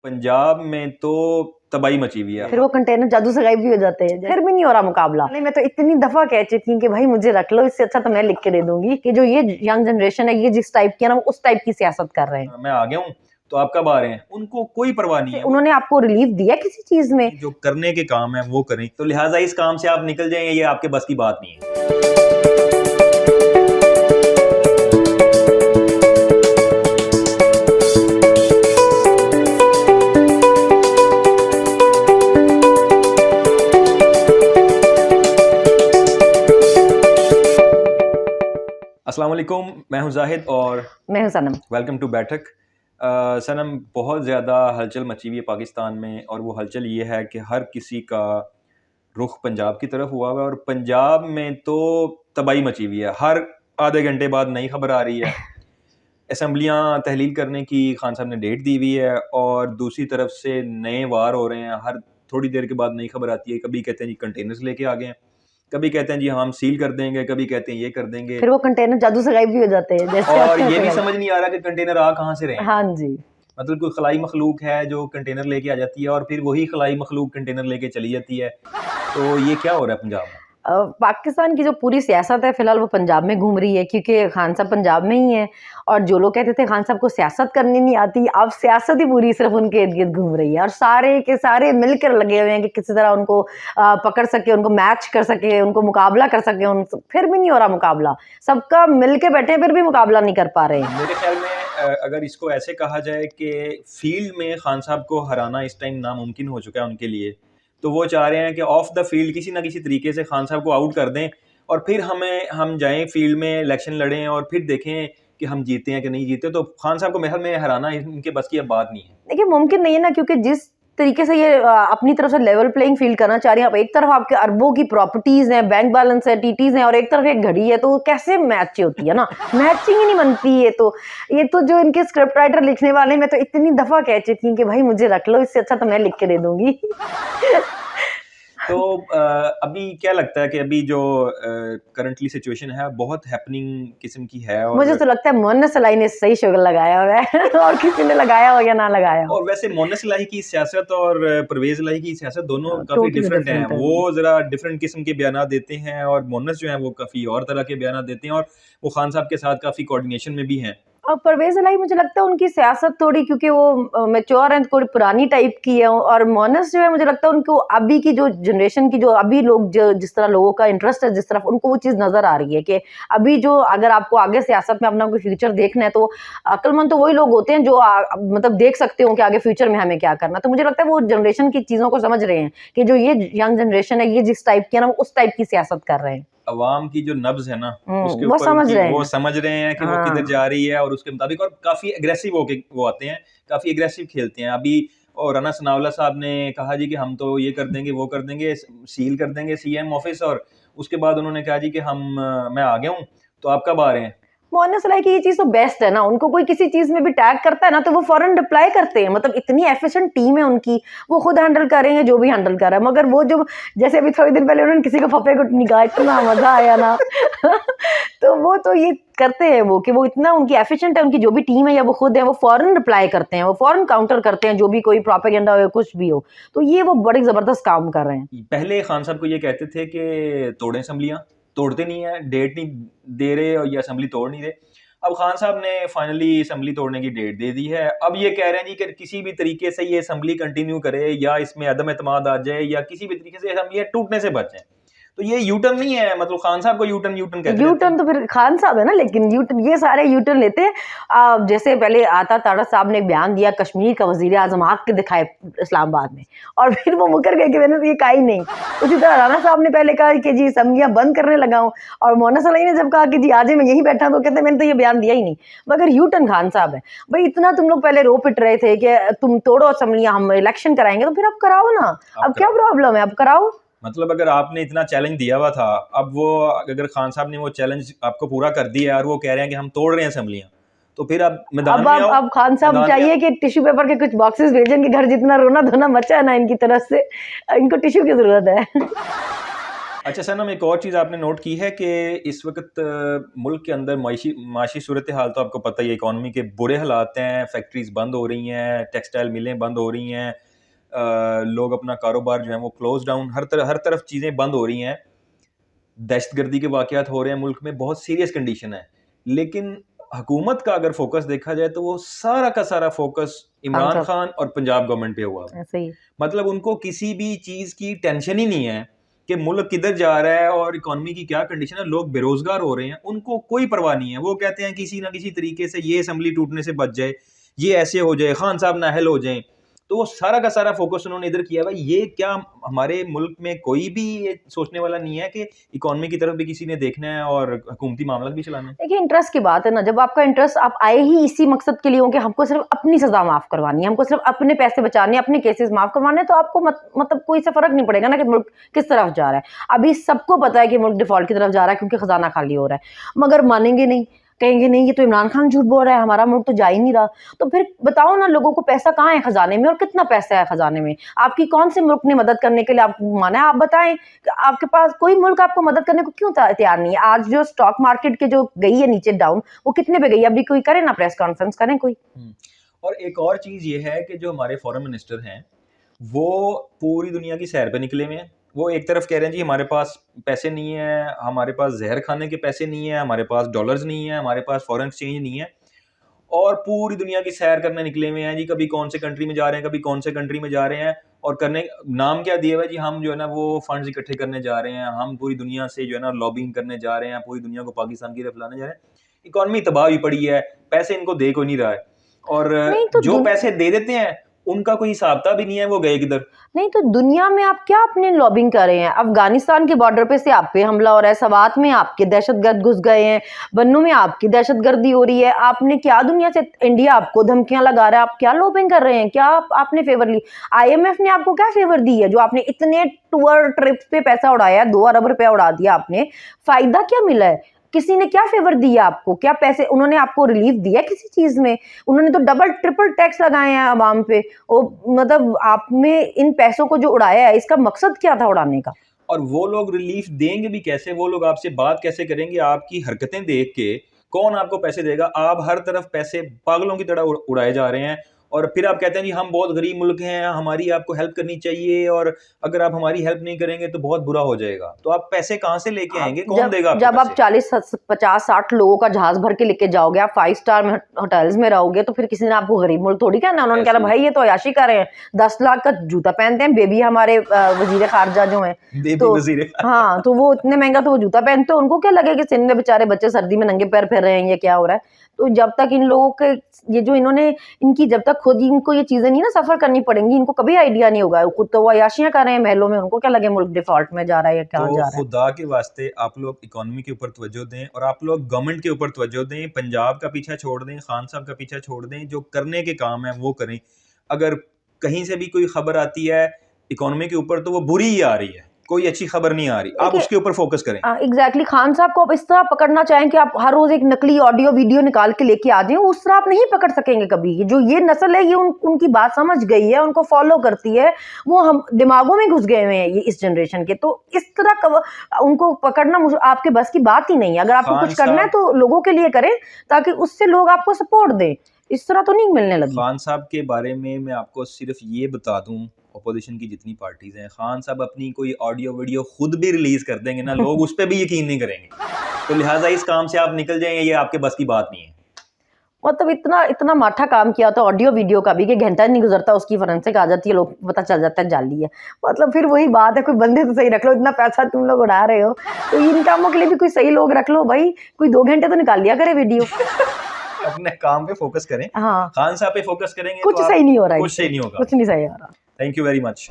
पंजाब में तो तबाही मची हुई है। फिर वो कंटेनर जादू से गायब भी हो जाते हैं, फिर भी नहीं हो रहा मुकाबला। नहीं, मैं तो इतनी दफा कह चुकी हूँ कि भाई मुझे रख लो, इससे अच्छा तो मैं लिख के दे दूंगी कि जो ये यंग जनरेशन है, ये जिस टाइप की है ना, वो उस टाइप की सियासत कर रहे हैं। मैं आ गया हूँ तो आप कब आ रहे हैं, उनको कोई परवाह नहीं है। उन्होंने आपको रिलीफ दिया किसी चीज में? जो करने के काम है वो करें, तो लिहाजा इस काम से आप निकल जाएंगे, ये आपके बस की बात नहीं है। अस्सलाम वालेकुम, मैं हूं जाहिद और मैं हूं सनम। वेलकम टू बैठक। सनम, बहुत ज़्यादा हलचल मची हुई है पाकिस्तान में, और वो हलचल ये है कि हर किसी का रुख पंजाब की तरफ हुआ हुआ है, और पंजाब में तो तबाही मची हुई है। हर आधे घंटे बाद नई खबर आ रही है। असम्बलियाँ तहलील करने की खान साहब ने डेट दी हुई है, और दूसरी तरफ से नए वार हो रहे हैं। हर थोड़ी देर के बाद नई खबर आती है, कभी कहते हैं जी कंटेनर्स लेके आ गए हैं, कभी कहते हैं जी हम सील कर देंगे, कभी कहते हैं ये कर देंगे। फिर वो कंटेनर जादू से गायब भी हो जाते हैं, जैसे और ये भी समझ नहीं आ रहा कि कंटेनर आ कहाँ से रहे हैं। हाँ जी, मतलब कोई खलाई मखलूक है जो कंटेनर लेके आ जाती है, और फिर वही खलाई मखलूक कंटेनर लेके चली जाती है। तो ये क्या हो रहा है पंजाब में? पाकिस्तान की जो पूरी सियासत है फिलहाल वो पंजाब में घूम रही है, क्योंकि खान साहब पंजाब में ही है। और जो लोग कहते थे खान साहब को सियासत करनी नहीं आती, अब सियासत ही पूरी सिर्फ उनके इर्द गिर्द घूम रही है, और सारे के सारे मिलकर लगे हुए हैं कि किसी तरह उनको पकड़ सके, उनको मैच कर सके, उनको मुकाबला कर सके। फिर भी नहीं हो रहा मुकाबला, सबका मिल के बैठे फिर भी मुकाबला नहीं कर पा रहे हैं। मेरे ख्याल में अगर इसको ऐसे कहा जाए कि फील्ड में खान साहब को हराना इस टाइम नामुमकिन हो चुका है उनके लिए, तो वो चाह रहे हैं कि ऑफ द फील्ड किसी ना किसी तरीके से खान साहब को आउट कर दें, और फिर हम जाएं फील्ड में, इलेक्शन लड़ें, और फिर देखें कि हम जीते हैं कि नहीं जीते। तो खान साहब को महल में हराना इनके बस की अब बात नहीं है। देखिए, मुमकिन नहीं है ना, क्योंकि जिस तरीके से ये अपनी तरफ से लेवल प्लेइंग फील्ड करना चाह रही है। अब एक तरफ आपके अरबों की प्रॉपर्टीज हैं, बैंक बैलेंस है, टीटीज हैं, और एक तरफ एक घड़ी है, तो कैसे मैच होती है ना, मैचिंग ही नहीं बनती है। ये तो जो इनके स्क्रिप्ट राइटर लिखने वाले, मैं तो इतनी दफा कह चुकी हूँ कि भाई मुझे रख लो, इससे अच्छा तो मैं लिख के दे दूंगी। तो अभी क्या लगता है कि अभी जो करंटली सिचुएशन है बहुत हैपनिंग किस्म की है, और मुझे तो लगता है मोहन्नस इलाही ने सही शुगर लगाया हुआ है और किसी ने लगाया हो या ना लगाया हो। और वैसे मोहन्नस इलाही की सियासत और परवेज इलाही की सियासत दोनों काफी डिफरेंट हैं। वो जरा डिफरेंट किस्म के बयान देते हैं, और मोहन्नस जो है वो काफी और तरह के बयान देते हैं, और वो खान साहब के साथ काफी कोऑर्डिनेशन में भी हैं। और परवेज इलाही, मुझे लगता है उनकी सियासत थोड़ी, क्योंकि वो मैच्योर है, थोड़ी पुरानी टाइप की है। और मोहन्नस जो है, मुझे लगता है उनको अभी की जो जनरेशन की, जो अभी लोग जो जिस तरह लोगों का इंटरेस्ट है जिस तरफ, उनको वो चीज़ नजर आ रही है कि अभी जो, अगर आपको आगे सियासत में अपना कोई फ्यूचर देखना है, तो अक्लमंद तो वही लोग होते हैं जो मतलब देख सकते हो कि आगे फ्यूचर में हमें क्या करना। तो मुझे लगता है वो जनरेशन की चीज़ों को समझ रहे हैं कि जो ये यंग जनरेशन है, ये जिस टाइप की है ना, वो उस टाइप की सियासत कर रहे हैं। अवाम की जो नब्ज है ना, उसके वो ऊपर समझ रहे हैं कि वो किधर जा रही है, और उसके मुताबिक, और काफी एग्रेसिव होके वो आते हैं, काफी एग्रेसिव खेलते हैं। अभी और राना सनाउल्लाह साहब ने कहा जी कि हम तो ये कर देंगे, वो कर देंगे, सील कर देंगे सीएम ऑफिस, और उसके बाद उन्होंने कहा जी कि मैं आ गया हूँ तो आप कब आ रहे हैं। मोहन्नस इलाही की ये चीज तो बेस्ट है ना, उनको कोई किसी चीज में भी टैग करता है ना, तो वो फौरन रिप्लाई करते हैं। मतलब इतनी एफिशिएंट टीम है उनकी, वो खुद हैंडल करेंगे जो भी हैंडल कर रहा है। मगर वो जो, जैसे अभी थोड़ी दिन पहले उन्होंने किसी को फफे को निकाला, इतना मजा आया ना तो वो तो ये करते हैं वो, कि वो इतना उनकी एफिशिएंट है, उनकी जो भी टीम है या वो खुद है, वो फौरन रिप्लाई करते हैं, वो फौरन काउंटर करते हैं जो भी कोई प्रोपेगेंडा हो या कुछ भी हो। तो ये वो बड़ी जबरदस्त काम कर रहे हैं। पहले खान साहब को ये कहते थे कि तोड़ें असेंबलियां, तोड़ते नहीं है, डेट नहीं दे रहे, और ये असेंबली तोड़ नहीं रहे। अब खान साहब ने फाइनली असेंबली तोड़ने की डेट दे दी है। अब ये कह रहे हैं जी कि किसी भी तरीके से ये असेंबली कंटिन्यू करे, या इसमें अदम एतमाद आ जाए, या किसी भी तरीके से असेंबली टूटने से बचें। तो ये यूटर्न नहीं है, मतलब खान साहब को यूटर्न कहते हैं। यूटर्न तो फिर खान साहब है ना, लेकिन यूटर्न, ये सारे यूटर्न लेते हैं। जैसे पहले आता ताड़ा साहब ने बयान दिया, कश्मीर का वजीर आजम आग के दिखाए इस्लामाबाद में, और फिर वो मुकर गए कि मैंने तो ये कहा ही नहीं। उसी तरह राना साहब ने पहले कहा कि जी असेंबलियां बंद करने लगा हूँ, और मोहन्नस इलाही ने जब कहा कि जी आज मैं यही बैठा, तो कहते मैंने तो ये बयान दिया ही नहीं। मगर यूटर्न खान साहब है। भाई इतना तुम लोग पहले रो पिट रहे थे कि तुम तोड़ो असेंबलियां, हम इलेक्शन कराएंगे, तो फिर अब कराओ ना, अब क्या प्रॉब्लम है, अब कराओ। मतलब अगर आपने इतना चैलेंज दिया हुआ था, अब वो अगर खान साहब ने वो चैलेंज आपको पूरा कर दिया और वो कह रहे हैं कि हम तोड़ रहे हैं असेंबलियां, तो फिर अब मैदान में आओ। अब खान साहब चाहिए कि टिश्यू पेपर के कुछ बॉक्सेस भेजें कि घर जितना रोना धोना बचा है ना इनकी तरफ से, इनको टिश्यू की जरूरत है। अच्छा सनम, एक और चीज़ आपने नोट की है कि इस वक्त मुल्क के अंदर माशी सूरत हाल तो आपको पता ही है, इकॉनमी के बुरे हालात हैं, फैक्ट्रीज बंद हो रही हैं, टेक्सटाइल मिलें बंद हो रही हैं, लोग अपना कारोबार जो है वो क्लोज डाउन, हर तरफ चीज़ें बंद हो रही हैं, दहशतगर्दी के वाक़यात हो रहे हैं मुल्क में, बहुत सीरियस कंडीशन है। लेकिन हुकूमत का अगर फोकस देखा जाए तो वो सारा का सारा फोकस इमरान खान और पंजाब गवर्नमेंट पे हुआ है। ऐसे ही मतलब उनको किसी भी चीज़ की टेंशन ही नहीं है कि मुल्क किधर जा रहा है और इकोनॉमी की क्या कंडीशन है, लोग बेरोजगार हो रहे हैं, उनको कोई परवाह नहीं है। वो कहते हैं किसी ना किसी तरीके से ये असेंबली टूटने से बच जाए, ये ऐसे हो जाए, खान साहब नाअहल हो जाएं। तो वो सारा का सारा फोकस उन्होंने इधर किया हुआ है। ये क्या हमारे मुल्क में कोई भी ये सोचने वाला नहीं है कि इकोनॉमी की तरफ भी किसी ने देखना है और हुकूमती मामला भी चलाना है? देखिए, इंटरेस्ट की बात है ना, जब आपका इंटरेस्ट, आप आए ही इसी मकसद के लिए हो कि हमको सिर्फ अपनी सजा माफ करवानी है, हमको सिर्फ अपने पैसे बचाने, अपने केसेस माफ करवाने, तो आपको मतलब कोई से फर्क नहीं पड़ेगा ना कि मुल्क किस तरफ जा रहा है। अभी सबको पता है कि मुल्क डिफॉल्ट की तरफ जा रहा है क्योंकि खजाना खाली हो रहा है, मगर मानेंगे नहीं, कहेंगे नहीं ये तो इमरान खान झूठ बोल रहा है, हमारा मुल्क तो जा ही नहीं रहा। तो फिर बताओ ना, लोगों को पैसा कहाँ है खजाने में और कितना पैसा है खजाने में? आपकी कौन से मुल्क ने मदद करने के लिए आपको माना है? आप बताएं कि आपके पास कोई मुल्क आपको मदद करने को क्यों तैयार नहीं है? आज जो स्टॉक मार्केट के जो गई है नीचे डाउन, वो कितने पे गई? अभी कोई करे ना, प्रेस कॉन्फ्रेंस करें कोई। और एक और चीज़ ये है कि जो हमारे फॉरेन मिनिस्टर हैं, वो पूरी दुनिया की सैर पे निकले हुए हैं। वो एक तरफ कह रहे हैं जी हमारे पास पैसे नहीं है, हमारे पास जहर खाने के पैसे नहीं है, हमारे पास डॉलर्स नहीं है, हमारे पास फॉरेन एक्सचेंज नहीं है, और पूरी दुनिया की सैर करने निकले हुए हैं जी। कभी कौन से कंट्री में जा रहे हैं, कभी कौन से कंट्री में जा रहे हैं, और करने नाम क्या दिया हुआ है जी, हम जो है ना वो फंड्स इकट्ठे करने जा रहे हैं, हम पूरी दुनिया से जो है ना लॉबिंग करने जा रहे हैं, पूरी दुनिया को पाकिस्तान की तरफ लाने जा रहे हैं। इकोनॉमी तबाह हुई पड़ी है, पैसे इनको दे को नहीं रहा है, और नहीं तो जो पैसे दे देते हैं उनका कोई हिसाब किताब भी नहीं है, वो गए किधर। नहीं तो दुनिया में आप क्या अपने लॉबिंग कर रहे हैं? अफगानिस्तान के बॉर्डर पे से आप पे हमला हो रहा है, सवात में आपके दहशतगर्द घुस गए हैं, बन्नू में आपकी दहशतगर्दी हो रही है, आपने क्या दुनिया से, इंडिया आपको धमकियां लगा रहा है, आप क्या लॉबिंग कर रहे हैं? क्या आपने फेवर ली? IMF ने आपको क्या फेवर दी है जो आपने इतने टूर ट्रिप्स पे पैसा उड़ाया, 2 अरब रुपया उड़ा दिया आपने, फायदा क्या मिला है? किसी ने क्या फेवर दिया आपको? क्या पैसे उन्होंने आपको रिलीफ दिया किसी चीज में? उन्होंने तो डबल ट्रिपल टैक्स लगाए हैं आवाम पे। मतलब आपने इन पैसों को जो उड़ाया है, इसका मकसद क्या था उड़ाने का? और वो लोग रिलीफ देंगे भी कैसे? वो लोग आपसे बात कैसे करेंगे? आपकी हरकतें देख के कौन आपको पैसे देगा? आप हर तरफ पैसे पागलों की तरह उड़ाए जा रहे हैं, और फिर आप कहते हैं जी हम बहुत गरीब मुल्क हैं, हमारी आपको हेल्प करनी चाहिए, और अगर आप हमारी हेल्प नहीं करेंगे तो बहुत बुरा हो जाएगा। तो आप पैसे कहाँ से लेके आएंगे? कौन देगा आपको जब आप पैसे? 40 50 60 लोगों का जहाज भर के लेके जाओगे, आप 5 स्टार में होटल्स में रहोगे, तो फिर किसी ने आपको गरीब मुल्क थोड़ी कहना। उन्होंने कहा भाई ये तो अयाशी कर रहे हैं, 10 लाख का जूता पहनते हैं। बेबी हमारे वजीर खारजा जो है, तो हाँ, तो वो इतने महंगा तो वो जूता पहनते हैं, उनको क्या लगे कि सिंध में बेचारे बच्चे सर्दी में नंगे पैर फिर रहे हैं, ये क्या हो रहा है? तो जब तक इन लोगों के ये जो इन्होंने इनकी जब तक खुद इनको ये चीजें नहीं ना सफर करनी पड़ेंगी, इनको कभी आइडिया नहीं होगा। खुद तो वो अयाशियां कर रहे हैं महलों में, उनको क्या लगे मुल्क डिफॉल्ट में जा रहा है या क्या तो जा रहा है। खुदा के वास्ते आप लोग इकोनॉमी के ऊपर तवज्जो दें, और आप लोग गवर्नमेंट के ऊपर तवज्जो दें। पंजाब का पीछा छोड़ दें, खान साहब का पीछा छोड़ दें, जो करने के काम है वो करें। अगर कहीं से भी कोई खबर आती है इकोनॉमी के ऊपर तो वो बुरी ही आ रही है, कोई अच्छी खबर नहीं आ रही, आप उसके ऊपर फोकस करें। एग्जैक्टली, खान साहब को आप इस तरह पकड़ना चाहें कि आप हर रोज एक नकली ऑडियो वीडियो निकाल के लेके आ जाएं, उस तरह आप नहीं पकड़ सकेंगे कभी। ये जो ये नस्ल है, ये उनकी बात समझ गई है, उनको फॉलो करती है, वो हम दिमागों में घुस गए हुए हैं ये इस जनरेशन के। तो इस तरह उनको पकड़ना आपके बस की बात ही नहीं है। अगर आपको कुछ करना है तो लोगों के लिए करें, ताकि उससे लोग आपको सपोर्ट दें। इस तरह तो नहीं मिलने लगी। खान साहब के बारे में मैं आपको सिर्फ ये बता दूं, अपोजिशन की जितनी पार्टीज हैं, खान साहब अपनी कोई ऑडियो वीडियो खुद भी रिलीज कर देंगे ना, लोग उस पर भी यकीन नहीं करेंगे। तो लिहाजा इस काम से आप निकल जाएंगे, ये आपके बस की बात नहीं है। मतलब इतना माठा काम किया था ऑडियो वीडियो का भी कि घंटा नहीं गुजरता उसकी फोरेंसिक आ जाती है, लोग पता चल जाता है जाली है। मतलब फिर वही बात है, कोई बंदे तो सही रख लो, इतना पैसा तुम लोग उड़ा रहे हो तो इन कामों के लिए भी कोई सही लोग रख लो भाई। कोई 2 घंटे तो निकाल लिया करे वीडियो। अपने काम पे फोकस करें। हाँ, खान साहब पे फोकस करेंगे कुछ तो सही नहीं हो रहा है, कुछ सही नहीं होगा। कुछ नहीं सही हो रहा। Thank you very much.